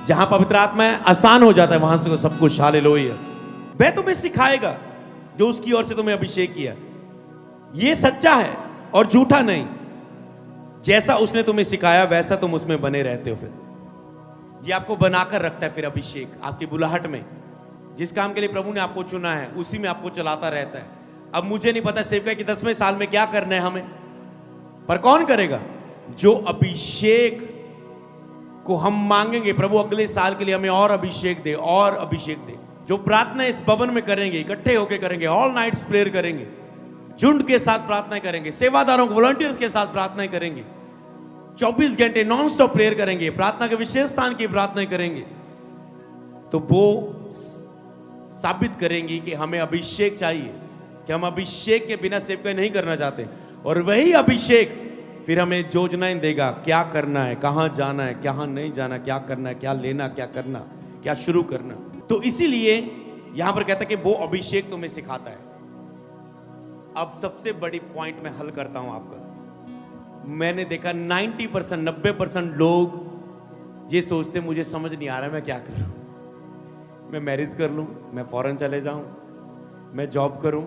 जहां पवित्र आत्मा आसान हो जाता है वहां से सब कुछ। हालेलुया। वह तुम्हें सिखाएगा जो उसकी ओर से तुम्हें अभिषेक किया। यह सच्चा है और झूठा नहीं। जैसा उसने तुम्हें सिखाया वैसा तुम उसमें बने रहते हो। फिर ये आपको बनाकर रखता है। फिर अभिषेक आपकी बुलाहट में, जिस काम के लिए प्रभु ने आपको चुना है उसी में आपको चलाता रहता है। अब मुझे नहीं पता सेवका कि 10वें साल में क्या करना है हमें, पर कौन करेगा? जो अभिषेक को हम मांगेंगे, प्रभु अगले साल के लिए हमें और अभिषेक दे, और अभिषेक दे। जो प्रार्थना इस भवन में करेंगे, इकट्ठे होकर करेंगे, ऑल नाइट्स प्रेयर करेंगे, झुंड के साथ प्रार्थना करेंगे, सेवादारों वॉलंटियर्स के साथ प्रार्थना करेंगे, 24 घंटे नॉन स्टॉप प्रेयर करेंगे, प्रार्थना के विशेष स्थान की प्रार्थना करेंगे, तो वो साबित करेंगी कि हमें अभिषेक चाहिए, कि हम अभिषेक के बिना सेवकाई नहीं करना चाहते। और वही अभिषेक फिर हमें योजनाएं देगा, क्या करना है, कहां जाना है, कहां नहीं जाना, क्या करना है, क्या लेना, क्या करना, क्या शुरू करना। तो इसीलिए यहां पर कहता है कि वो अभिषेक तुम्हें सिखाता है। अब सबसे बड़ी पॉइंट मैं हल करता हूं आपका। मैंने देखा 90% लोग ये सोचते मुझे समझ नहीं आ रहा मैं क्या करूं, मैं मैरिज कर लूं, मैं फॉरेन चले जाऊं, मैं जॉब करूं,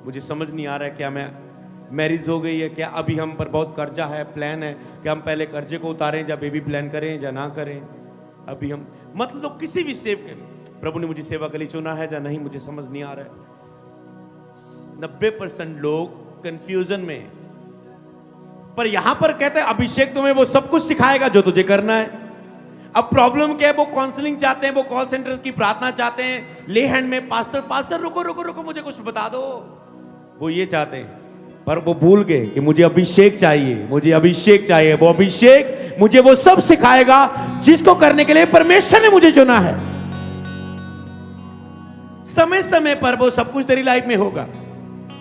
मुझे समझ नहीं आ रहा है क्या मैं मैरिज हो गई है क्या, अभी हम पर बहुत कर्जा है, प्लान है कि हम पहले कर्जे को उतारें या बेबी प्लान करें या ना करें। अभी हम मतलब किसी भी प्रभु ने मुझे सेवा के लिए चुना है या नहीं, मुझे समझ नहीं आ रहा है। 90% लोग कंफ्यूजन में। पर यहां पर कहते हैं अभिषेक तुम्हें वो सब कुछ सिखाएगा जो तुझे करना है। अब प्रॉब्लम क्या है? वो काउंसलिंग चाहते हैं, वो कॉल सेंटर की प्रार्थना चाहते हैं, ले हैंड में पास्टर रुको रुको रुको मुझे कुछ बता दो, वो ये चाहते हैं। पर वो भूल गए कि मुझे अभिषेक चाहिए, मुझे अभिषेक चाहिए। वो अभिषेक मुझे वो सब सिखाएगा जिसको करने के लिए परमेश्वर ने मुझे चुना है। समय समय पर वो सब कुछ तेरी लाइफ में होगा।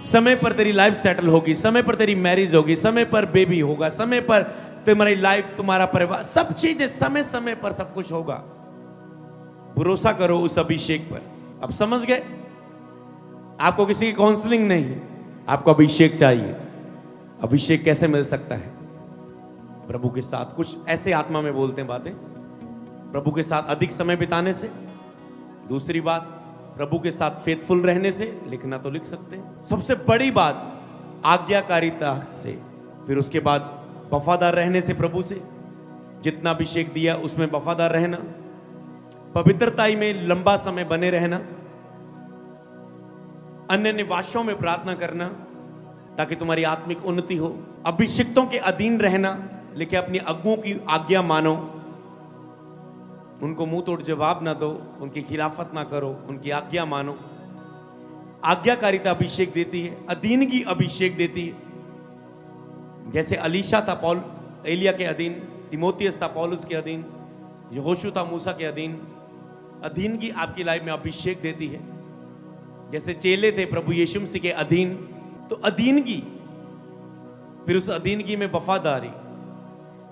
समय पर तेरी लाइफ सेटल होगी, समय पर तेरी मैरिज होगी, समय पर बेबी होगा, समय पर तुम्हारी लाइफ, तुम्हारा परिवार, सब चीजें समय समय पर सब कुछ होगा। भरोसा करो उस अभिषेक पर। अब समझ गए? आपको किसी की काउंसलिंग नहीं, आपको अभिषेक चाहिए। अभिषेक कैसे मिल सकता है? प्रभु के साथ कुछ ऐसे आत्मा में बोलते हैं बातें, प्रभु के साथ अधिक समय बिताने से। दूसरी बात, प्रभु के साथ फेथफुल रहने से। लिखना तो लिख सकते हैं। सबसे बड़ी बात आज्ञाकारिता से। फिर उसके बाद वफादार रहने से, प्रभु से जितना अभिषेक दिया उसमें वफादार रहना, पवित्रताई में लंबा समय बने रहना, अन्य निवासों में प्रार्थना करना ताकि तुम्हारी आत्मिक उन्नति हो, अभिषिक्तों के अधीन रहना, लेकिन अपनी अगुओं की आज्ञा मानो, उनको मुंह तोड़ जवाब ना दो, उनकी खिलाफत ना करो, उनकी आज्ञा मानो। आज्ञाकारिता अभिषेक देती है, अधीनगी अभिषेक देती है। जैसे अलीशा था एलिया के अधीन, तिमोथियस था पौलुस के अधीन, यहोशू था मूसा के अधीन। अधीनगी आपकी लाइफ में अभिषेक देती है। जैसे चेले थे प्रभु यीशु मसीह के अधीन, तो अधीनगी, फिर उस अधीनगी में वफादारी,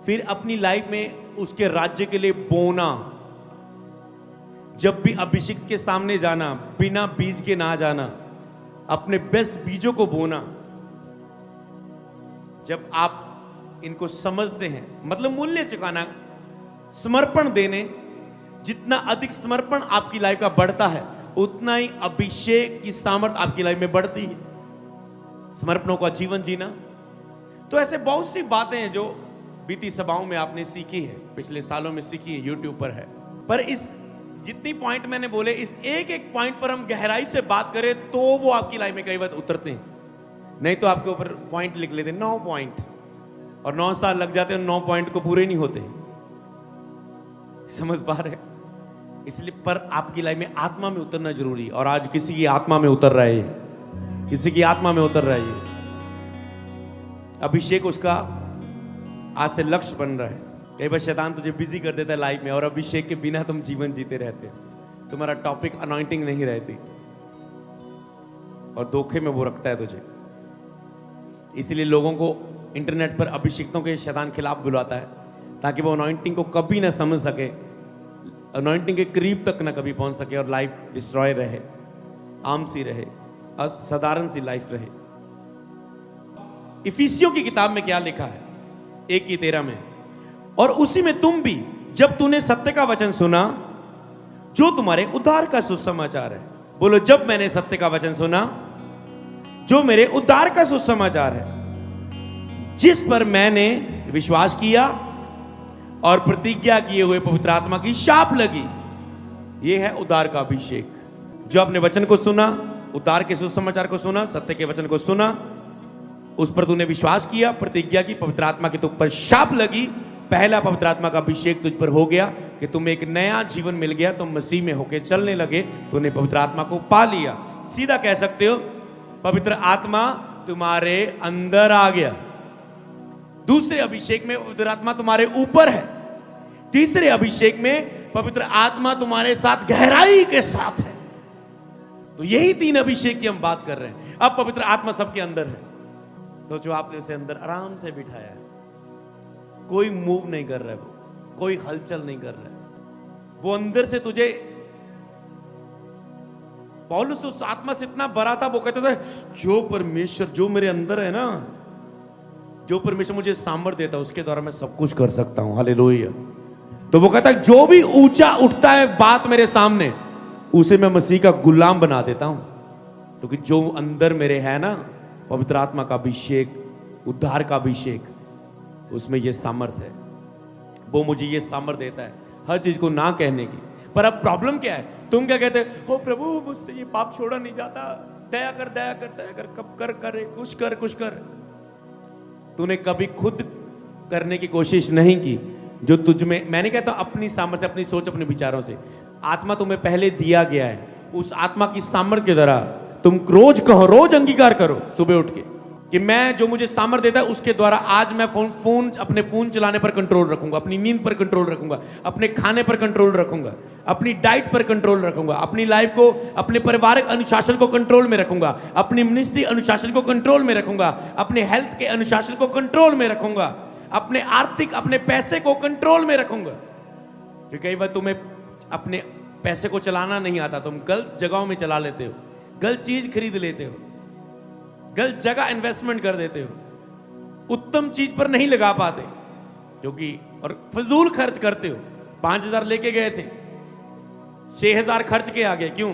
फिर अपनी लाइफ में उसके राज्य के लिए बोना। जब भी अभिषेक के सामने जाना, बिना बीज के ना जाना, अपने बेस्ट बीजों को बोना। जब आप इनको समझते हैं, मतलब मूल्य चुकाना, समर्पण देने, जितना अधिक समर्पण आपकी लाइफ का बढ़ता है उतना ही अभिषेक की सामर्थ आपकी लाइफ में बढ़ती है। समर्पणों का जीवन जीना। तो ऐसे बहुत सी बातें हैं जो बीती सभाओं में आपने सीखी है, पिछले सालों में सीखी है, यूट्यूब पर है। पर इस जितनी पॉइंट मैंने बोले, इस एक एक पॉइंट पर हम गहराई से बात करें तो वो आपकी लाइफ में कई बार उतरते हैं। नहीं तो आपके ऊपर पॉइंट लिख लेते 9 पॉइंट, और 9 साल लग जाते हैं, 9 पॉइंट को पूरे नहीं होते। समझ पा रहे? इसलिए पर आपकी लाइफ में आत्मा में उतरना जरूरी है। और आज किसी की आत्मा में उतर रहा है, किसी की आत्मा में उतर रहा है। अभिषेक उसका आज से लक्ष्य बन रहा है। कई बार शैतान तुझे बिजी कर देता है लाइफ में, और अभिषेक के बिना तुम जीवन जीते रहते हो। तुम्हारा टॉपिक अनॉइंटिंग नहीं रहती, और धोखे में वो रखता है तुझे। इसलिए लोगों को इंटरनेट पर अभिषेकों के शैतान खिलाफ बुलाता है, ताकि वो अनॉइंटिंग को कभी ना समझ सके, अनॉइंटिंग के करीब तक ना कभी पहुंच सके, और लाइफ डिस्ट्रॉय रहे, आम सी रहे, असाधारण सी लाइफ रहे। इफिसियों की किताब में क्या लिखा है 1:13 में, और उसी में तुम भी जब तूने सत्य का वचन सुना जो तुम्हारे उद्धार का सुसमाचार है। बोलो, जब मैंने सत्य का वचन सुना जो मेरे उद्धार का सुसमाचार है, जिस पर मैंने विश्वास किया और प्रतिज्ञा किए हुए पवित्र आत्मा की शाप लगी। यह है उद्धार का अभिषेक। जो अपने वचन को सुना, उद्धार के सुसमाचार को सुना, सत्य के वचन को सुना, उस पर तूने विश्वास किया, प्रतिज्ञा की, पवित्र आत्मा की तुझ पर शाप लगी, पहला पवित्र आत्मा का अभिषेक तुझ पर हो गया कि तुम्हें एक नया जीवन मिल गया, तुम मसीह में होके चलने लगे, तूने पवित्र आत्मा को पा लिया। सीधा कह सकते हो पवित्र आत्मा तुम्हारे अंदर आ गया। दूसरे अभिषेक में पवित्र आत्मा तुम्हारे ऊपर है। तीसरे अभिषेक में पवित्र आत्मा तुम्हारे साथ गहराई के साथ है। तो यही तीन अभिषेक की हम बात कर रहे हैं। अब पवित्र आत्मा सबके अंदर है। सोचो, आपने उसे अंदर आराम से बिठाया है, कोई मूव नहीं कर रहा है, वो कोई हलचल नहीं कर रहा है, वो अंदर से तुझे, पौलुस उस आत्मा से इतना भरा था, वो कहता था जो परमेश्वर जो मेरे अंदर है ना, जो परमेश्वर मुझे सामर्थ्य देता है उसके द्वारा मैं सब कुछ कर सकता हूं। हालेलुया। तो वो कहता है जो भी ऊंचा उठता है बात मेरे सामने, उसे मैं मसीह का गुलाम बना देता हूं, क्योंकि जो अंदर मेरे है ना, पवित्र आत्मा का अभिषेक, उद्धार का अभिषेक, उसमें ये सामर्थ्य है। वो मुझे ये सामर्थ्य देता है हर चीज को ना कहने की। पर अब प्रॉब्लम क्या है? तुम क्या कहते हो, प्रभु मुझसे ये पाप छोड़ा नहीं जाता, दया कर दया कर दया कर, कब कर करे, कुछ कर कुछ कर। तूने कभी खुद करने की कोशिश नहीं की जो तुझ में, मैंने कहता अपनी सामर्थ्य, अपनी सोच, अपने विचारों से। आत्मा तुम्हें पहले दिया गया है, उस आत्मा की सामर्थ्य के द्वारा तुम रोज कहो, रोज अंगीकार करो सुबह उठ के कि मैं जो मुझे सामर्थ्य देता है उसके द्वारा आज मैं अपने फोन चलाने पर कंट्रोल रखूंगा, अपनी नींद पर कंट्रोल रखूंगा, अपने खाने पर कंट्रोल रखूंगा, अपनी डाइट पर कंट्रोल रखूंगा, अपनी लाइफ को, अपने पारिवारिक अनुशासन को कंट्रोल में रखूंगा, अपनी मिनिस्ट्री अनुशासन को कंट्रोल में रखूंगा, अपने हेल्थ के अनुशासन को कंट्रोल में रखूंगा, अपने आर्थिक, अपने पैसे को कंट्रोल में रखूंगा। क्योंकि कई बार तुम्हें अपने पैसे को चलाना नहीं आता, तुम गलत जगहों में चला लेते हो, गलत चीज खरीद लेते हो, गलत जगह इन्वेस्टमेंट कर देते हो, उत्तम चीज पर नहीं लगा पाते, क्योंकि और फजूल खर्च करते हो। 5,000 लेके गए थे, 6,000 खर्च के आ गए, क्यों?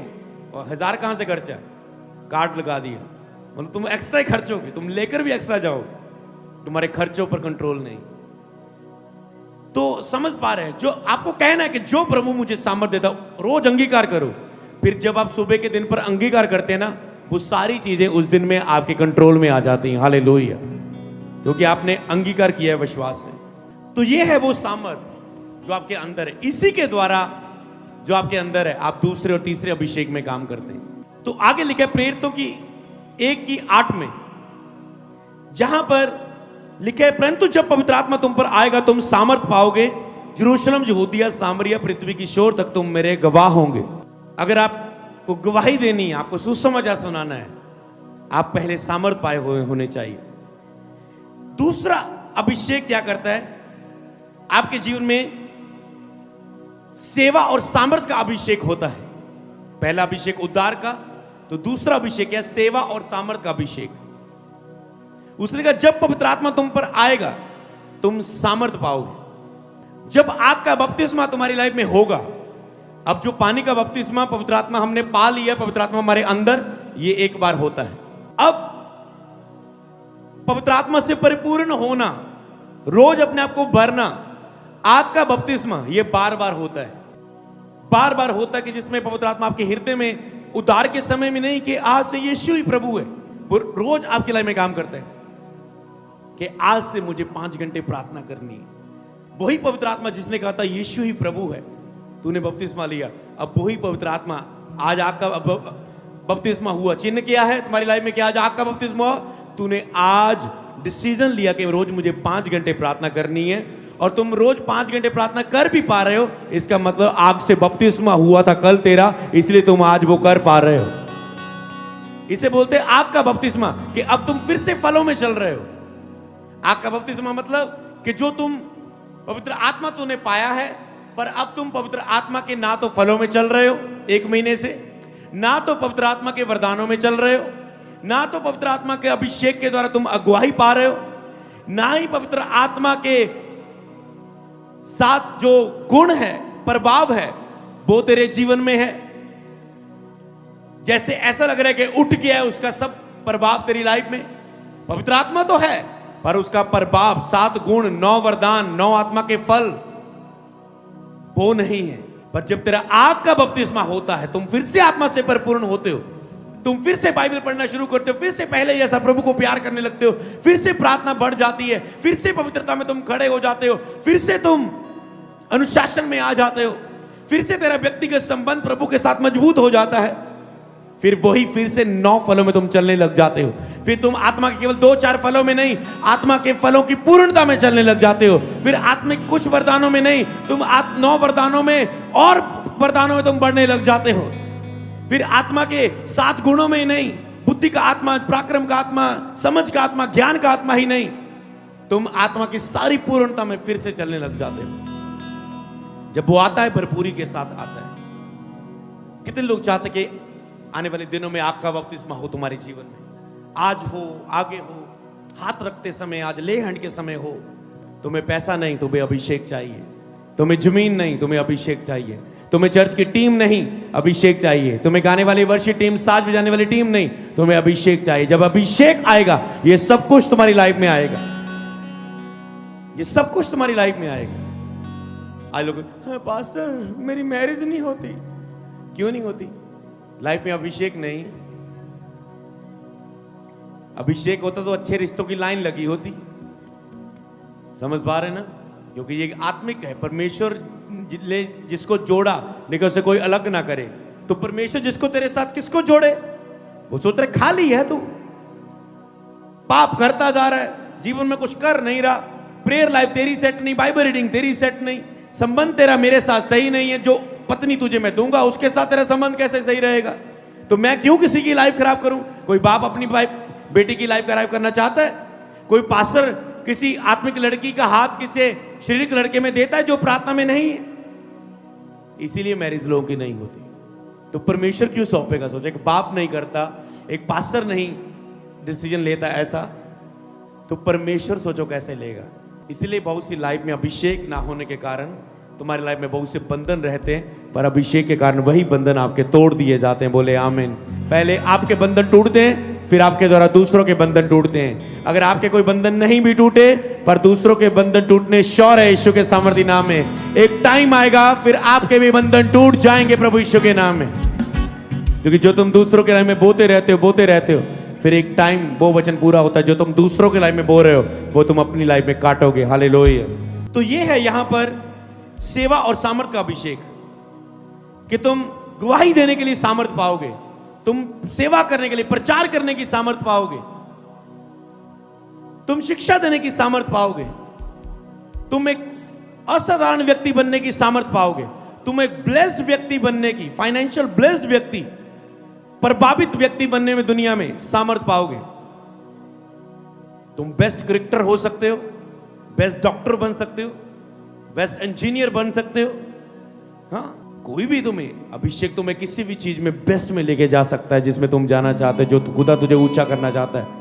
और 1,000 कहां से खर्चा? कार्ड लगा दिया। मतलब तुम एक्स्ट्रा ही खर्चोगे, तुम लेकर भी एक्स्ट्रा जाओ, तुम्हारे खर्चों पर कंट्रोल नहीं। तो समझ पा रहे हैं, जो आपको कहना है कि जो प्रभु मुझे सामर्थ्य देता, रोज अंगीकार करो। फिर जब आप सुबह के दिन पर अंगीकार करते हैं ना, वो सारी चीजें उस दिन में आपके कंट्रोल में आ जाती हैं। हालेलुया, क्योंकि आपने अंगीकार किया है विश्वास से। तो ये है वो सामर्थ जो आपके अंदर है। इसी के द्वारा जो आपके अंदर है, आप दूसरे और तीसरे अभिषेक में काम करते हैं। तो आगे लिखा है प्रेरितों की 1:8 में, जहां पर लिखा है, परंतु जब पवित्र आत्मा तुम पर आएगा तुम सामर्थ पाओगे, यरूशलेम, यहूदिया, सामरिया, पृथ्वी की छोर तक तुम मेरे गवाह होंगे। अगर आपको गवाही देनी है, आपको सुसमाचार सुनाना है, आप पहले सामर्थ पाए हुए होने चाहिए। दूसरा अभिषेक क्या करता है? आपके जीवन में सेवा और सामर्थ का अभिषेक होता है। पहला अभिषेक उद्धार का, तो दूसरा अभिषेक है सेवा और सामर्थ का अभिषेक। उसने कहा जब पवित्र आत्मा तुम पर आएगा तुम सामर्थ पाओगे। जब आग का बपतिस्मा तुम्हारी लाइफ में होगा, अब जो पानी का बपतिस्मा पवित्र आत्मा हमने पा लिया, पवित्र आत्मा हमारे अंदर, ये एक बार होता है। अब पवित्र आत्मा से परिपूर्ण होना, रोज अपने आप को भरना, आग का बपतिस्मा ये बार बार होता है। बार बार होता है कि जिसमें पवित्र आत्मा आपके हृदय में, उद्धार के समय में नहीं कि आज से यीशु ही प्रभु है, वो रोज आपकी लाइफ में काम करते हैं कि आज से मुझे 5 घंटे प्रार्थना करनी है। वही पवित्र आत्मा जिसने कहा था यीशु ही प्रभु है, तूने बपतिस्मा लिया, अब वही पवित्र आत्मा आज आग का बपतिस्मा हुआ। चिन्ह क्या है तुम्हारी लाइफ में? क्या आज आग का बपतिस्मा हुआ? तूने आज डिसीजन लिया कि रोज मुझे 5 घंटे प्रार्थना करनी है, और तुम रोज 5 घंटे प्रार्थना कर भी पा रहे हो। इसका मतलब आग से बपतिस्मा हुआ था कल तेरा, इसलिए तुम आज वो कर पा रहे हो। इसे बोलते हैं आग का बपतिस्मा, कि अब तुम फिर से फलों में चल रहे हो। आग का बपतिस्मा मतलब कि जो तुम पवित्र आत्मा तूने पाया है, पर अब तुम पवित्र आत्मा के ना तो फलों में चल रहे हो 1 महीने से, ना तो पवित्र आत्मा के वरदानों में चल रहे हो, ना तो पवित्र आत्मा के अभिषेक के द्वारा तुम अगुवाई पा रहे हो, ना ही पवित्र आत्मा के सात जो गुण है, प्रभाव है, वो तेरे जीवन में है। जैसे ऐसा लग रहा है कि उठ गया है उसका सब प्रभाव तेरी लाइफ में। पवित्र आत्मा तो है, पर उसका प्रभाव, 7 गुण, 9 वरदान, 9 आत्मा के फल, वो नहीं है। पर जब तेरा आग का बपतिस्मा होता है, तुम फिर से आत्मा से परिपूर्ण होते हो, तुम फिर से बाइबल पढ़ना शुरू करते हो, फिर से पहले जैसा प्रभु को प्यार करने लगते हो, फिर से प्रार्थना बढ़ जाती है, फिर से पवित्रता में तुम खड़े हो जाते हो, फिर से तुम अनुशासन में आ जाते हो, फिर से तेरा व्यक्तिगत संबंध प्रभु के साथ मजबूत हो जाता है। फिर से 9 फलों में तुम चलने लग जाते हो। फिर तुम आत्मा के केवल 2-4 फलों में नहीं, आत्मा के फलों की पूर्णता में चलने लग जाते हो। फिर आत्मिक कुछ वरदानों में नहीं, तुम 9 वरदानों में और वरदानों में तुम बढ़ने लग जाते हो। फिर आत्मा के 7 गुणों में नहीं, बुद्धि का आत्मा, पराक्रम का आत्मा, समझ का आत्मा, ज्ञान का आत्मा ही नहीं, तुम आत्मा की सारी पूर्णता में फिर से चलने लग जाते हो। जब वो आता है, भरपूरी के साथ आता है। कितने लोग चाहते कि आने वाले दिनों में आग का बपतिस्मा हो तुम्हारे जीवन में, आज हो, आगे हो, हाथ रखते समय, आज ले हैंड के समय हो। तुम्हें पैसा नहीं, तुम्हें अभिषेक चाहिए। तुम्हें जमीन नहीं, तुम्हें अभिषेक चाहिए। तुम्हें चर्च की टीम नहीं, अभिषेक चाहिए। तुम्हें गाने वाली वर्षी टीम, साज बजाने वाली टीम नहीं, तुम्हें अभिषेक चाहिए। जब अभिषेक आएगा, ये सब कुछ तुम्हारी लाइफ में आएगा। ये सब कुछ तुम्हारी लाइफ में आएगा। आज लोग, हाँ पास्टर मेरी मैरिज नहीं होती। क्यों नहीं होती? लाइफ में अभिषेक नहीं। अभिषेक होता तो अच्छे रिश्तों की लाइन लगी होती। समझ पा रहे ना? क्योंकि ये आत्मिक है। परमेश्वर जिसको जोड़ा, लेकिन उसे कोई अलग ना करे। तो परमेश्वर जिसको तेरे साथ किसको जोड़े? वो सोच रहे खाली है तू, पाप करता जा रहा है, जीवन में कुछ कर नहीं रहा, प्रेयर लाइफ तेरी सेट नहीं, बाइबल रीडिंग तेरी सेट नहीं, संबंध तेरा मेरे साथ सही नहीं है। जो पत्नी तुझे मैं दूंगा उसके साथ तेरा संबंध कैसे सही रहेगा? तो मैं क्यों किसी की लाइफ खराब करूं? कोई बाप अपनी बेटी की लाइफ खराब करना चाहता है? कोई पास्टर किसी आत्मिक लड़की का हाथ किसी शारीरिक लड़के में देता है जो प्रार्थना में नहीं है? इसीलिए मैरिज लोगों की नहीं होती। तो परमेश्वर क्यों सौंपेगा? सोचे, एक बाप नहीं करता, एक पास्टर नहीं डिसीजन लेता ऐसा, तो परमेश्वर सोचो कैसे लेगा। इसलिए बहुत सी लाइफ में अभिषेक ना होने के कारण तुम्हारी लाइफ में बहुत से बंधन रहते हैं, पर अभिषेक के कारण वही बंधन आपके तोड़ दिए जाते हैं। बोले आमीन। पहले आपके बंधन टूटते हैं, फिर आपके द्वारा दूसरों के बंधन टूटते हैं। अगर आपके कोई बंधन नहीं भी टूटे, पर दूसरों के बंधन टूटने श्योर है यीशु के सामर्थ्य नाम में। एक टाइम आएगा फिर आपके भी बंधन टूट जाएंगे प्रभु यीशु के नाम में। क्योंकि जो तुम दूसरों के लाइफ में बोते रहते हो, फिर एक टाइम वो वचन पूरा होता है, जो तुम दूसरों के लाइफ में बो रहे हो वो तुम अपनी लाइफ में काटोगे। हालेलुया। तो ये है यहां पर सेवा और सामर्थ का अभिषेक, कि तुम गवाही देने के लिए सामर्थ पाओगे, तुम सेवा करने के लिए, प्रचार करने की सामर्थ पाओगे, तुम शिक्षा देने की सामर्थ पाओगे, तुम एक असाधारण व्यक्ति बनने की सामर्थ पाओगे, तुम एक ब्लेस्ड व्यक्ति बनने की, फाइनेंशियल ब्लेस्ड व्यक्ति, प्रभावित व्यक्ति बनने में दुनिया में सामर्थ पाओगे। तुम बेस्ट क्रिकेटर हो सकते हो, बेस्ट डॉक्टर बन सकते हो, बेस्ट इंजीनियर बन सकते हो। हाँ, कोई भी तुम्हें अभिषेक तुम्हें किसी भी चीज में बेस्ट में लेके जा सकता है जिसमें तुम जाना चाहते हो, जो खुदा तुझे ऊंचा करना चाहता है।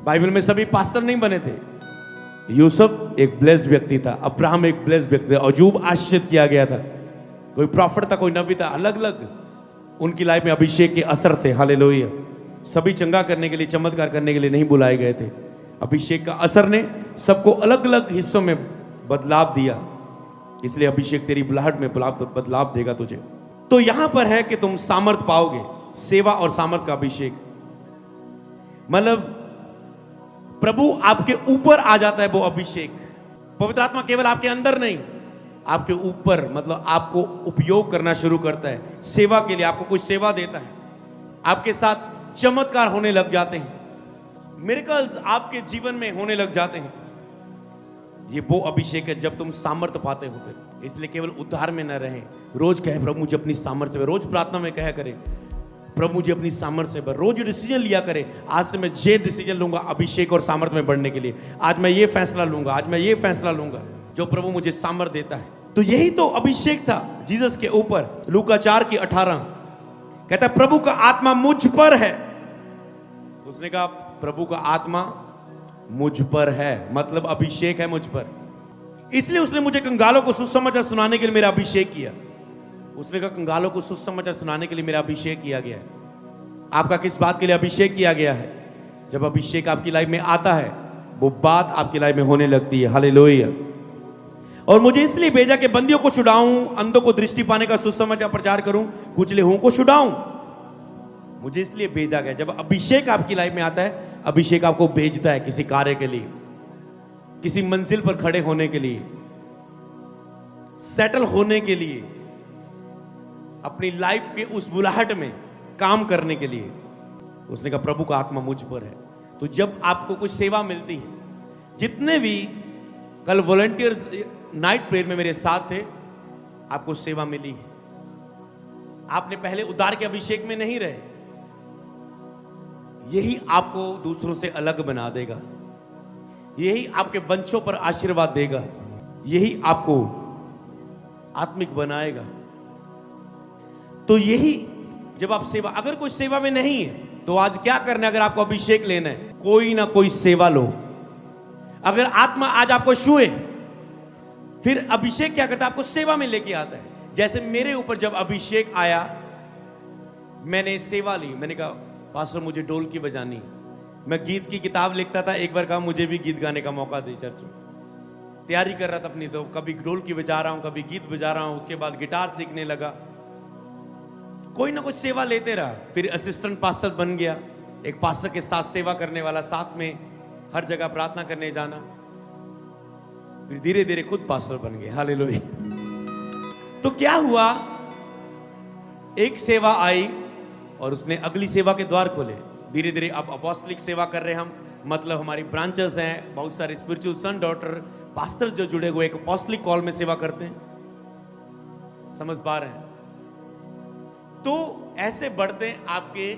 बाइबल में सभी पास्टर नहीं बने थे। यूसुफ एक ब्लेस्ड व्यक्ति था, अब्राहम एक ब्लेस्ड व्यक्ति था, अय्यूब आशीषित किया गया था। कोई प्रॉफिट था, कोई नबी था, अलग अलग उनकी लाइफ में अभिषेक के असर थे। हालेलुया। सभी चंगा करने के लिए, चमत्कार करने के लिए नहीं बुलाए गए थे। अभिषेक का असर ने सबको अलग अलग हिस्सों में बदलाव दिया। इसलिए अभिषेक तेरी बुलाहट में बदलाव देगा तुझे। तो यहां पर है कि तुम सामर्थ पाओगे, सेवा और सामर्थ का अभिषेक। मतलब प्रभु आपके ऊपर आ जाता है वो अभिषेक। पवित्र आत्मा केवल आपके अंदर नहीं, आपके ऊपर, मतलब आपको उपयोग करना शुरू करता है सेवा के लिए। आपको कुछ सेवा देता है, आपके साथ चमत्कार होने लग जाते हैं, मिरेकल्स आपके जीवन में होने लग जाते हैं। ये वो अभिषेक है जब तुम सामर्थ्य पाते हो। फिर इसलिए केवल उद्धार में न रहें, रोज कहे प्रभु मुझे अपनी सामर्थ्य से भर। रोज प्रार्थना में कहा करें प्रभु मुझे अपनी सामर्थ्य से भर। रोज डिसीजन लिया करें, आज से मैं ये डिसीजन लूंगा अभिषेक और सामर्थ्य में बढ़ने के लिए। आज मैं ये फैसला लूंगा, आज मैं ये फैसला लूंगा जो प्रभु मुझे सामर्थ्य देता है। तो यही तो अभिषेक था जीसस के ऊपर। लूका 4:18 कहता है प्रभु का आत्मा मुझ पर है। उसने कहा प्रभु का आत्मा मुझ पर है, मतलब अभिषेक है मुझ पर। इसलिए उसने मुझे कंगालों को सुसमाचार सुनाने के लिए मेरा अभिषेक किया। उसने कहा कंगालों को सुसमाचार सुनाने के लिए मेरा अभिषेक किया गया है। आपका किस बात के लिए अभिषेक किया गया है? जब अभिषेक आपकी लाइफ में आता है, वो बात आपकी लाइफ में होने लगती है। हालेलुया। और मुझे इसलिए भेजा कि बंदियों को छुड़ाऊं, अंधों को दृष्टि पाने का सुसमाचार प्रचार करूं, कुचले हुओं को छुड़ाऊं। मुझे इसलिए भेजा गया। जब अभिषेक आपकी लाइफ में आता है, अभिषेक आपको भेजता है किसी कार्य के लिए, किसी मंजिल पर खड़े होने के लिए, सेटल होने के लिए, अपनी लाइफ के उस बुलाहट में काम करने के लिए। उसने कहा प्रभु का आत्मा मुझ पर है। तो जब आपको कुछ सेवा मिलती है, जितने भी कल वॉलंटियर्स नाइट प्रेयर में मेरे साथ थे, आपको सेवा मिली है। आपने पहले उद्धार के अभिषेक में नहीं रहे। यही आपको दूसरों से अलग बना देगा, यही आपके वंशों पर आशीर्वाद देगा, यही आपको आत्मिक बनाएगा। तो यही जब आप सेवा, अगर कोई सेवा में नहीं है तो आज क्या करना है? अगर आपको अभिषेक लेना है, कोई ना कोई सेवा लो। अगर आत्मा आज आपको छुए, फिर अभिषेक क्या करता है? आपको सेवा में लेके आता है। जैसे मेरे ऊपर जब अभिषेक आया, मैंने सेवा ली। मैंने कहा पास्टर मुझे ढोल की बजानी। मैं गीत की किताब लिखता था, एक बार कहा मुझे भी गीत गाने का मौका दे चर्च में। तैयारी कर रहा था अपनी, तो कभी ढोल की बजा रहा हूं, कभी गीत बजा रहा हूं। उसके बाद गिटार सीखने लगा। कोई ना कोई सेवा लेते रहा। फिर असिस्टेंट पास्टर बन गया, एक पास्टर के साथ सेवा करने वाला, साथ में हर जगह प्रार्थना करने जाना। फिर धीरे धीरे खुद पास्टर बन गए। हालेलुया। तो क्या हुआ, एक सेवा आई और उसने अगली सेवा के द्वार खोले। धीरे धीरे अब अपोस्टलिक सेवा कर रहे हैं हम, मतलब हमारी ब्रांचेस हैं, बहुत सारे स्पिरिचुअल सन डॉटर पास्टर जो जुड़े हुए एक अपोस्टलिक कॉल में सेवा करते हैं। समझ पा रहे हैं? तो ऐसे बढ़ते हैं आपके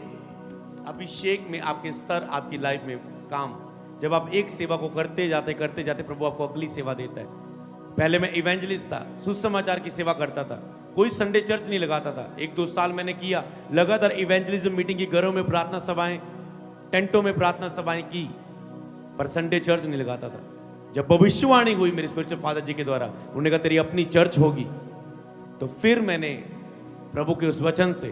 अभिषेक में, आपके स्तर, आपकी लाइफ में काम। जब आप एक सेवा को करते जाते प्रभु आपको अगली सेवा देता है। पहले मैं इवेंजलिस्ट था, सुसमाचार की सेवा करता था, कोई संडे चर्च नहीं लगाता था। 1-2 साल मैंने किया, लगातार इवेंजलिज्म मीटिंग की, घरों में प्रार्थना सभाएं, टेंटों में प्रार्थना सभाएं की, पर संडे चर्च नहीं लगाता था। जब भविष्यवाणी हुई मेरे स्पिरिचुअल फादर जी के द्वारा, उन्होंने कहा तेरी अपनी चर्च होगी, तो फिर मैंने प्रभु के उस वचन से,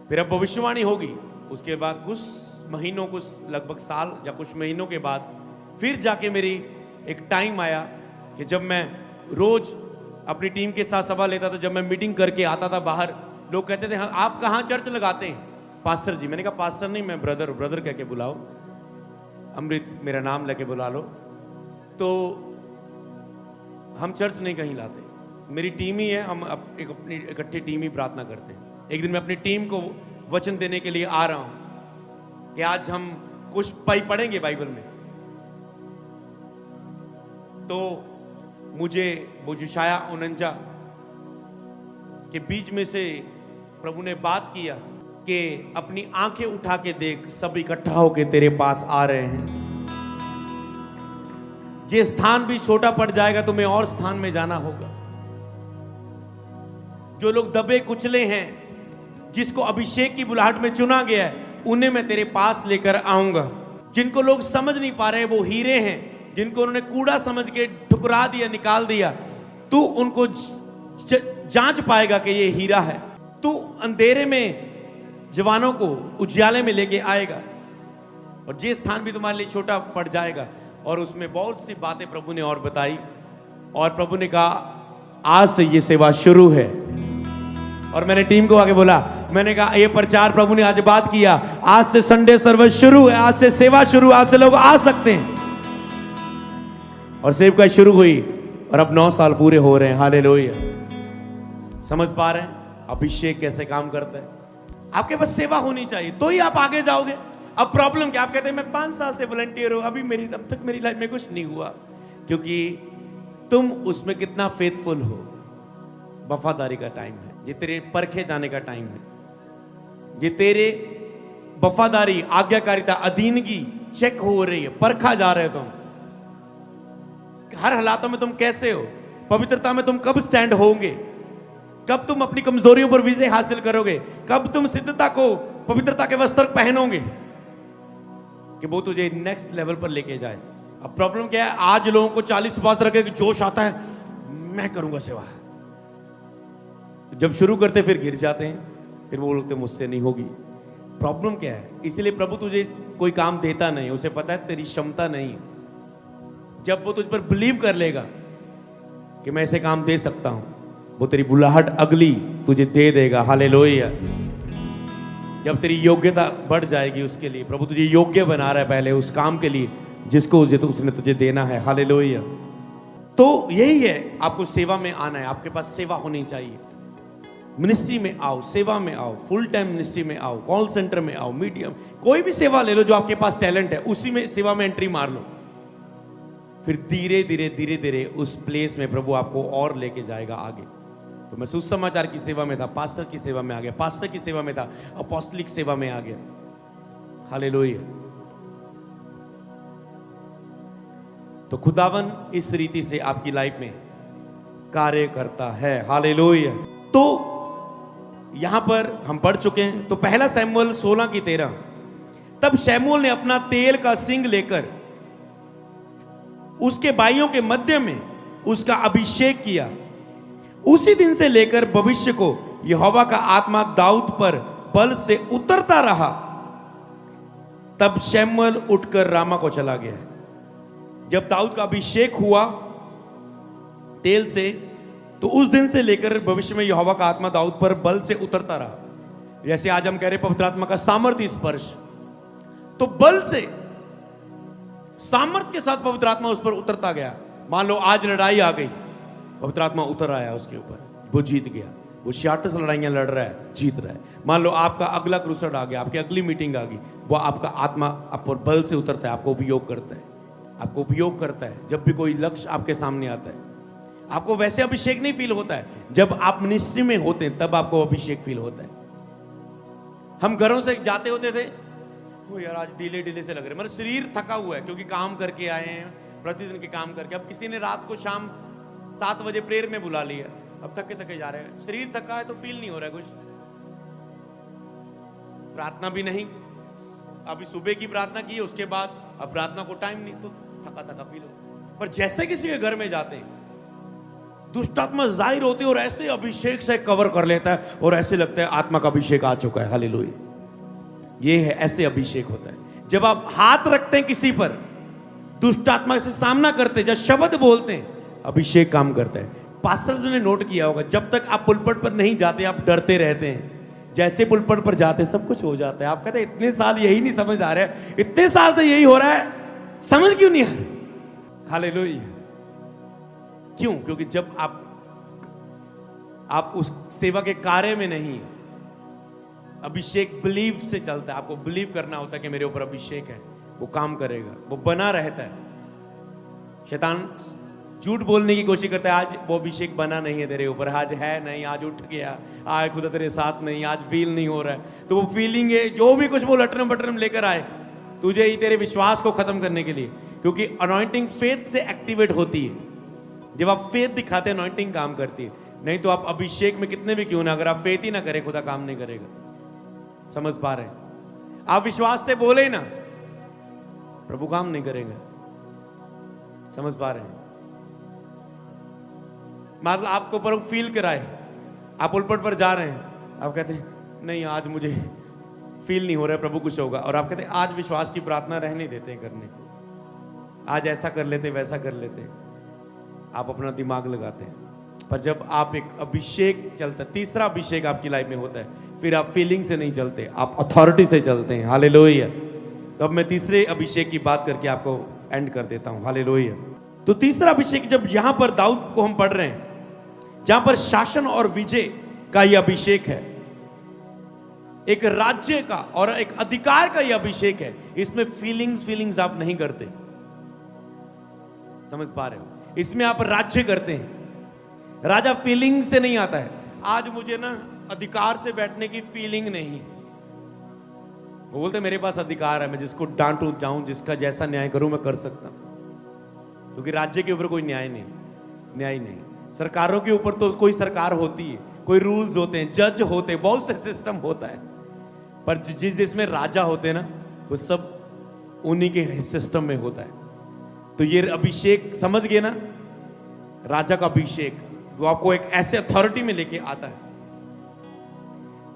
फिर अब भविष्यवाणी होगी। उसके बाद कुछ महीनों, कुछ लगभग साल या कुछ महीनों के बाद फिर जाके मेरी एक टाइम आया कि जब मैं रोज अपनी टीम के साथ सभा लेता था, जब मैं मीटिंग करके आता था बाहर, लोग कहते थे आप कहाँ चर्च लगाते हैं? पास्टर जी। मैंने कहा पास्टर नहीं, मैं ब्रदर, ब्रदर कह के बुलाओ, अमृत मेरा नाम लेके बुला लो। तो हम चर्च नहीं कहीं लाते, मेरी टीम ही है, हम अपनी इकट्ठी टीम ही प्रार्थना करते हैं। एक दिन मैं अपनी टीम को वचन देने के लिए आ रहा हूं कि आज हम कुछ पढ़ेंगे बाइबल में। तो मुझे वो यशाया 49 के बीच में से प्रभु ने बात किया कि अपनी आंखें उठा के देख, सब इकट्ठा होके तेरे पास आ रहे हैं। ये स्थान भी छोटा पड़ जाएगा, तुम्हें और स्थान में जाना होगा। जो लोग दबे कुचले हैं, जिसको अभिषेक की बुलाहट में चुना गया है, उन्हें मैं तेरे पास लेकर आऊंगा। जिनको लोग समझ नहीं पा रहे वो हीरे हैं, जिनको उन्होंने कूड़ा समझ के ठुकरा दिया, निकाल दिया, तू उनको जांच पाएगा कि ये हीरा है। तू अंधेरे में जवानों को उजियाले में लेके आएगा, और ये स्थान भी तुम्हारे लिए छोटा पड़ जाएगा। और उसमें बहुत सी बातें प्रभु ने और बताई, और प्रभु ने कहा आज से ये सेवा शुरू है। और मैंने टीम को आके बोला, मैंने कहा ये प्रचार प्रभु ने आज बात किया, आज से संडे सर्विस शुरू है, आज से सेवा शुरू, आज से लोग आ सकते हैं। और सेवकाई शुरू हुई, और अब 9 साल पूरे हो रहे हैं। हालेलुया। समझ पा रहे हैं अभिषेक कैसे काम करता है? आपके पास सेवा होनी चाहिए, तो ही आप आगे जाओगे। अब प्रॉब्लम क्या? आप कहते हैं मैं 5 साल से वॉलंटियर हूं, अभी अब तक मेरी लाइफ में कुछ नहीं हुआ। क्योंकि तुम उसमें कितना फेथफुल हो। वफादारी का टाइम है, ये तेरे परखे जाने का टाइम है। ये तेरे वफादारी, आज्ञाकारिता, अधीनगी चेक हो रही है, परखा जा रहे हो तुम। हर हालातों में तुम कैसे हो, पवित्रता में तुम कब स्टैंड होंगे, कब तुम अपनी कमजोरियों पर विजय हासिल करोगे, कब तुम सिद्धता को, पवित्रता के वस्त्र पहनोगे कि वो तुझे नेक्स्ट लेवल पर लेके जाए। अब प्रॉब्लम क्या है, आज लोगों को 40 उपवास रखे कि जोश आता है, मैं करूंगा सेवा। जब शुरू करते फिर गिर जाते हैं, फिर वो बोलते मुझसे नहीं होगी। प्रॉब्लम क्या है? इसलिए प्रभु तुझे कोई काम देता नहीं, उसे पता है तेरी क्षमता नहीं है। जब वो तुझ पर बिलीव कर लेगा कि मैं ऐसे काम दे सकता हूं, वो तेरी बुलाहट अगली तुझे दे देगा। हालेलुया। जब तेरी योग्यता बढ़ जाएगी उसके लिए, प्रभु तुझे योग्य बना रहा है पहले उस काम के लिए जिसको उसने तुझे देना है। हालेलुया। तो यही है, आपको सेवा में आना है, आपके पास सेवा होनी चाहिए। मिनिस्ट्री में आओ, सेवा में आओ, फुल टाइम मिनिस्ट्री में आओ, कॉल सेंटर में आओ, मीडियम, कोई भी सेवा ले लो जो आपके पास टैलेंट है, उसी में सेवा में एंट्री मार लो। फिर धीरे धीरे उस प्लेस में प्रभु आपको और लेके जाएगा आगे। तो मैं सुसमाचार की सेवा में था, पास्टर की सेवा में आ गया, पास्टर की सेवा में था, अपोस्टलिक सेवा में आ गया। हालेलुया। तो खुदावन इस रीति से आपकी लाइफ में कार्य करता है। हालेलुया। तो यहां पर हम पढ़ चुके हैं, तो पहला शमूएल 16:13, तब शमूएल ने अपना तेल का सिंग लेकर उसके भाइयों के मध्य में उसका अभिषेक किया। उसी दिन से लेकर भविष्य को यहोवा का आत्मा दाऊद पर बल से उतरता रहा। तब शमूएल उठकर रामा को चला गया। जब दाऊद का अभिषेक हुआ तेल से, तो उस दिन से लेकर भविष्य में यहोवा का आत्मा दाऊद पर बल से उतरता रहा। जैसे आज हम कह रहे पवित्र आत्मा का सामर्थ्य स्पर्श, तो बल से सामर्थ्य के साथ पवित्र आत्मा उस पर उतरता गया। मान लो आज लड़ाई आ गई, पवित्र आत्मा उतर आया उसके ऊपर, वो जीत गया। वो 66 लड़ाइयां लड़ रहा है, जीत रहा है। मान लो आपका अगला क्रूसेड आ गया, आपकी अगली मीटिंग आ गई, वो आपका आत्मा आप पर बल से उतरता है, आपको उपयोग करता है, आपको उपयोग करता है। जब भी कोई लक्ष्य आपके सामने आता है, आपको वैसे अभिषेक नहीं फील होता है, जब आप मिनिस्ट्री में होते हैं तब आपको अभिषेक फील होता है। हम घरों से जाते होते थे, ओ यार आज ढीले से लग रहे, मेरा शरीर थका हुआ है क्योंकि काम करके आए हैं, प्रतिदिन के काम करके। अब किसी ने रात को शाम 7 बजे प्रेयर में बुला लिया, अब थके थके जा रहे हैं, शरीर थका है तो फील नहीं हो रहा है कुछ, प्रार्थना भी नहीं, अभी सुबह की प्रार्थना की उसके बाद अब प्रार्थना को टाइम नहीं, तो थका थका फील हो। पर जैसे किसी के घर में जाते हैं, दुष्ट आत्मा जाहिर होती है और ऐसे अभिषेक से कवर कर लेता है और ऐसे लगता है आत्मा का अभिषेक आ चुका है। हालेलुया। ये है, ऐसे अभिषेक होता है। जब आप हाथ रखते हैं किसी पर, दुष्ट आत्मा से सामना करते हैं, जब शब्द बोलते हैं, अभिषेक काम करता है। पास्टर्स ने नोट किया होगा, जब तक आप पुलपट पर नहीं जाते आप डरते रहते हैं, जैसे पुलपट पर जाते सब कुछ हो जाता है। आप कहते हैं इतने साल यही नहीं समझ आ रहा है, इतने साल से यही हो रहा है, समझ क्यों नहीं आ रहा? हालेलुया। क्यों? क्योंकि जब आप उस सेवा के कार्य में नहीं, अभिषेक बिलीव से चलता है। आपको बिलीव करना होता है कि मेरे ऊपर अभिषेक है, वो काम करेगा, वो बना रहता है। शैतान झूठ बोलने की कोशिश करता है, आज वो अभिषेक बना नहीं है तेरे ऊपर, आज है नहीं, आज उठ गया, आज खुदा तेरे साथ नहीं, आज फील नहीं हो रहा है। तो वो फीलिंग है, जो भी कुछ वो लटरम बटरम लेकर आए तुझे ही, तेरे विश्वास को खत्म करने के लिए। क्योंकि अनॉइंटिंग फेथ से एक्टिवेट होती है। जब आप फेथ दिखाते हैं, अनॉइंटिंग काम करती है। नहीं तो आप अभिषेक में कितने भी क्यों ना, अगर आप फेथ ही ना करें, खुदा काम नहीं करेगा। समझ पा रहे हैं? आप विश्वास से बोले ना, प्रभु काम नहीं करेंगे। समझ पा रहे हैं? मतलब आपको पर फील कराए, आप उलपट पर जा रहे हैं, आप कहते हैं नहीं आज मुझे फील नहीं हो रहा है, प्रभु कुछ होगा, और आप कहते हैं आज विश्वास की प्रार्थना रहने देते हैं करने को, आज ऐसा कर लेते वैसा कर लेते, आप अपना दिमाग लगाते हैं। पर जब आप एक अभिषेक चलता, तीसरा अभिषेक आपकी लाइफ में होता है, फिर आप फीलिंग से नहीं चलते, आप अथॉरिटी से चलते हैं। हालेलुया। तो अब मैं तीसरे अभिषेक की बात करके आपको एंड कर देता हूं। हालेलुया। तो तीसरा अभिषेक जब यहां पर दाऊद को हम पढ़ रहे हैं, जहां पर शासन और विजय का यह अभिषेक है, एक राज्य का और एक अधिकार का यह अभिषेक है। इसमें फीलिंग्स आप नहीं करते। समझ पा रहे हो? इसमें आप राज्य करते हैं। राजा फीलिंग से नहीं आता है। आज मुझे ना अधिकार से बैठने की फीलिंग नहीं है, वो बोलते मेरे पास अधिकार है, मैं जिसको डांटू जाऊं, जिसका जैसा न्याय करूं मैं कर सकता हूं। क्योंकि राज्य के ऊपर कोई न्याय नहीं। सरकारों के ऊपर तो कोई सरकार होती है, कोई रूल्स होते हैं, जज होते हैं, बहुत से सिस्टम होता है। पर जिसमें राजा होते हैं ना, वो सब उन्हीं के सिस्टम में होता है। तो ये अभिषेक समझ गए ना, राजा का अभिषेक वो आपको एक ऐसे अथॉरिटी में लेके आता है।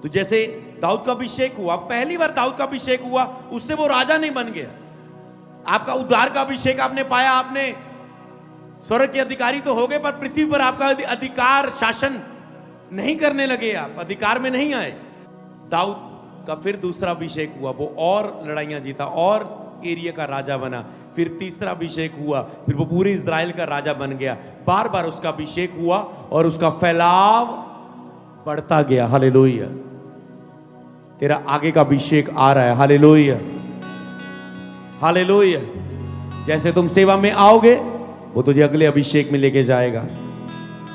तो जैसे दाऊद का अभिषेक हुआ, पहली बार दाऊद का अभिषेक हुआ, उससे वो राजा नहीं बन गया। आपका उद्धार का अभिषेक आपने पाया, आपने स्वर्ग के अधिकारी तो हो गए, पर पृथ्वी पर आपका अधिकार शासन नहीं करने लगे, आप अधिकार में नहीं आए। दाऊद का फिर दूसरा अभिषेक हुआ, वो और लड़ाइयां जीता और एरिया का राजा बना। फिर तीसरा अभिषेक हुआ, फिर वो पूरे इज़राइल का राजा बन गया। बार बार उसका अभिषेक हुआ और उसका फैलाव बढ़ता गया। हालेलुया। तेरा आगे का अभिषेक आ रहा है। Hallelujah, hallelujah. जैसे तुम सेवा में आओगे, वो तुझे अगले अभिषेक में लेके जाएगा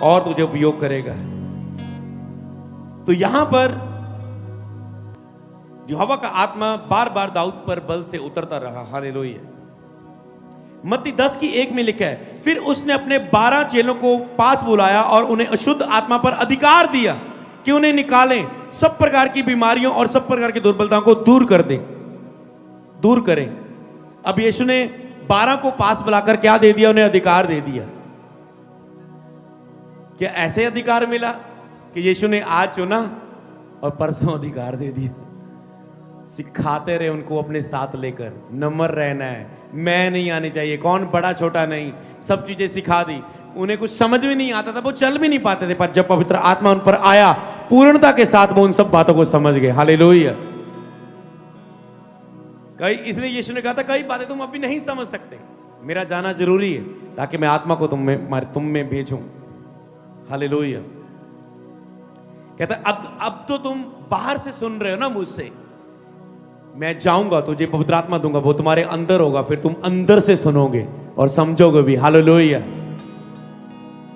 और तुझे उपयोग करेगा। तो यहां पर यहोवा का आत्मा बार बार दाऊद पर बल से उतरता रहा। हालेलुया। मत्ती 10:1 में लिखा है, फिर उसने अपने 12 चेलों को पास बुलाया और उन्हें अशुद्ध आत्मा पर अधिकार दिया कि उन्हें निकालें, सब प्रकार की बीमारियों और सब प्रकार की दुर्बलताओं को दूर कर दें, दूर करें। अब यीशु ने 12 को पास बुलाकर क्या दे दिया? उन्हें अधिकार दे दिया। क्या ऐसे अधिकार मिला कि यीशु ने आज चुना और परसों अधिकार दे दिया? सिखाते रहे उनको अपने साथ लेकर, नम्र रहना है, मैं नहीं आनी चाहिए, कौन बड़ा छोटा नहीं, सब चीजें सिखा दी। उन्हें कुछ समझ में नहीं आता था, वो चल भी नहीं पाते थे, पर जब पवित्र आत्मा उन पर आया पूर्णता के साथ वो उन सब बातों को समझ गए। हालेलुया। कई इसलिए यीशु ने कहा था, कई बातें तुम अभी नहीं समझ सकते, मेरा जाना जरूरी है ताकि मैं आत्मा को तुम में भेजूं। हालेलुया। कहता अब तो तुम बाहर से सुन रहे हो ना मुझसे, मैं जाऊंगा तुझे पवित्र आत्मा दूंगा, वो तुम्हारे अंदर होगा, फिर तुम अंदर से सुनोगे और समझोगे भी। हालेलुया।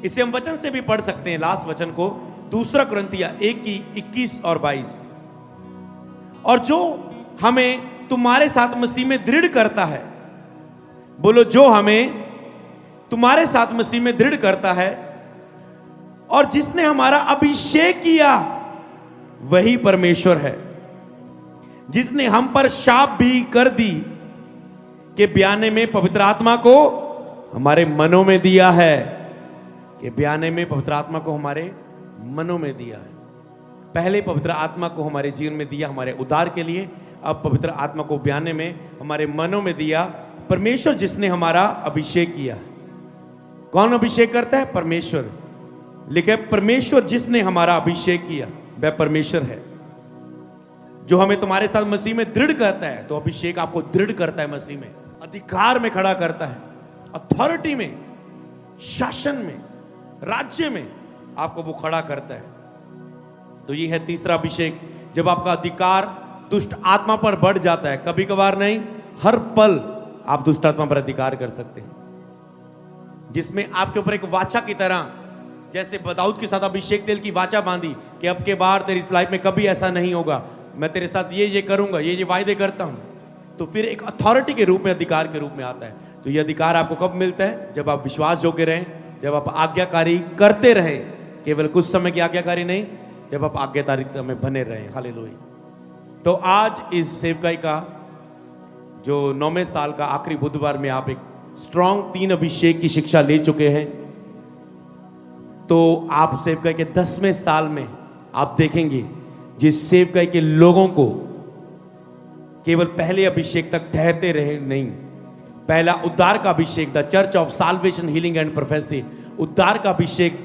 इसे हम वचन से भी पढ़ सकते हैं, लास्ट वचन को, 2 कुरिन्थियों 1:21 और 22। और जो हमें तुम्हारे साथ मसीह में दृढ़ करता है, बोलो, जो हमें तुम्हारे साथ मसीह में दृढ़ करता है और जिसने हमारा अभिषेक किया वही परमेश्वर है, जिसने हम पर शाप भी कर दी कि ब्याने में पवित्र आत्मा को हमारे मनों में दिया है, कि ब्याने में पवित्र आत्मा को हमारे मनों में दिया है। पहले पवित्र आत्मा को हमारे जीवन में दिया हमारे उद्धार के लिए, अब पवित्र आत्मा को ब्याने में हमारे मनों में दिया परमेश्वर, जिसने हमारा अभिषेक किया। कौन अभिषेक करता है? परमेश्वर। लिखे, परमेश्वर जिसने हमारा अभिषेक किया वह परमेश्वर है। जो हमें तुम्हारे साथ मसीह में दृढ़ करता है, तो अभिषेक आपको दृढ़ करता है, मसीह में अधिकार में खड़ा करता है, अथॉरिटी में, शासन में, राज्य में आपको वो खड़ा करता है। तो ये है तीसरा अभिषेक, जब आपका अधिकार दुष्ट आत्मा पर बढ़ जाता है। कभी कभार नहीं, हर पल आप दुष्ट आत्मा पर अधिकार कर सकते हैं, जिसमें आपके ऊपर एक वाचा की तरह, जैसे दाऊद के साथ अभिषेक तेल की वाचा बांधी कि अब के बार तेरी लाइफ में कभी ऐसा नहीं होगा, मैं तेरे साथ ये करूंगा, ये वायदे करता हूं। तो फिर एक अथॉरिटी के रूप में, अधिकार के रूप में आता है। तो ये अधिकार आपको कब मिलता है? जब आप विश्वास योग्य रहें, जब आप आज्ञाकारी करते रहें, केवल कुछ समय की आज्ञाकारी नहीं, जब आप आज्ञाकारिता में बने रहें। हालेलुया। तो आज इस सेवकाई का जो 9वें साल का आखिरी बुधवार में आप एक स्ट्रॉन्ग 3 अभिषेक की शिक्षा ले चुके हैं। तो आप सेवकाई के 10वें साल में आप देखेंगे जिस सेवकाई के लोगों को केवल पहले अभिषेक तक ठहरते रहे नहीं, पहला उद्धार का अभिषेक, the church of salvation healing and prophecy, उद्धार का अभिषेक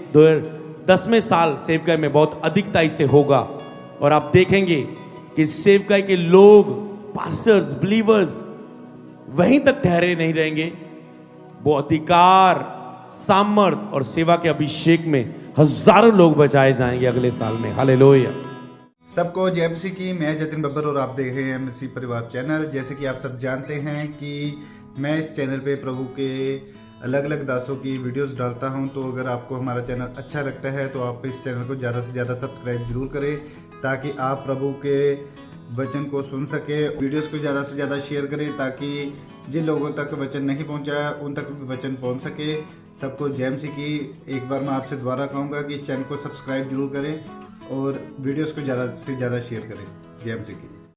10वें साल सेवकाई में बहुत अधिकता से होगा। और आप देखेंगे कि सेवकाई के लोग, पास्टर्स, बिलीवर्स वहीं तक ठहरे नहीं रहेंगे, वो अधिकार, सामर्थ और सेवा के अभिषेक में हजारों लोग बचाए जाएंगे अगले साल में। हालेलुया। सबको जय मसीह की। मैं जतिन बब्बर और आप देख रहे हैं मसीह परिवार चैनल। जैसे कि आप सब जानते हैं कि मैं इस चैनल पे प्रभु के अलग अलग दासों की वीडियोस डालता हूं। तो अगर आपको हमारा चैनल अच्छा लगता है तो आप इस चैनल को ज़्यादा से ज़्यादा सब्सक्राइब जरूर करें, ताकि आप प्रभु के वचन को सुन सके। वीडियोस को ज़्यादा से ज़्यादा शेयर करें, ताकि जिन लोगों तक वचन नहीं पहुंचा है उन तक वचन पहुंच सके। सबको जय मसीह की। एक बार मैं आपसे दोबारा कहूँगा कि इस चैनल को सब्सक्राइब जरूर करें और वीडियोस को ज़्यादा से ज़्यादा शेयर करें। जय मसीह की।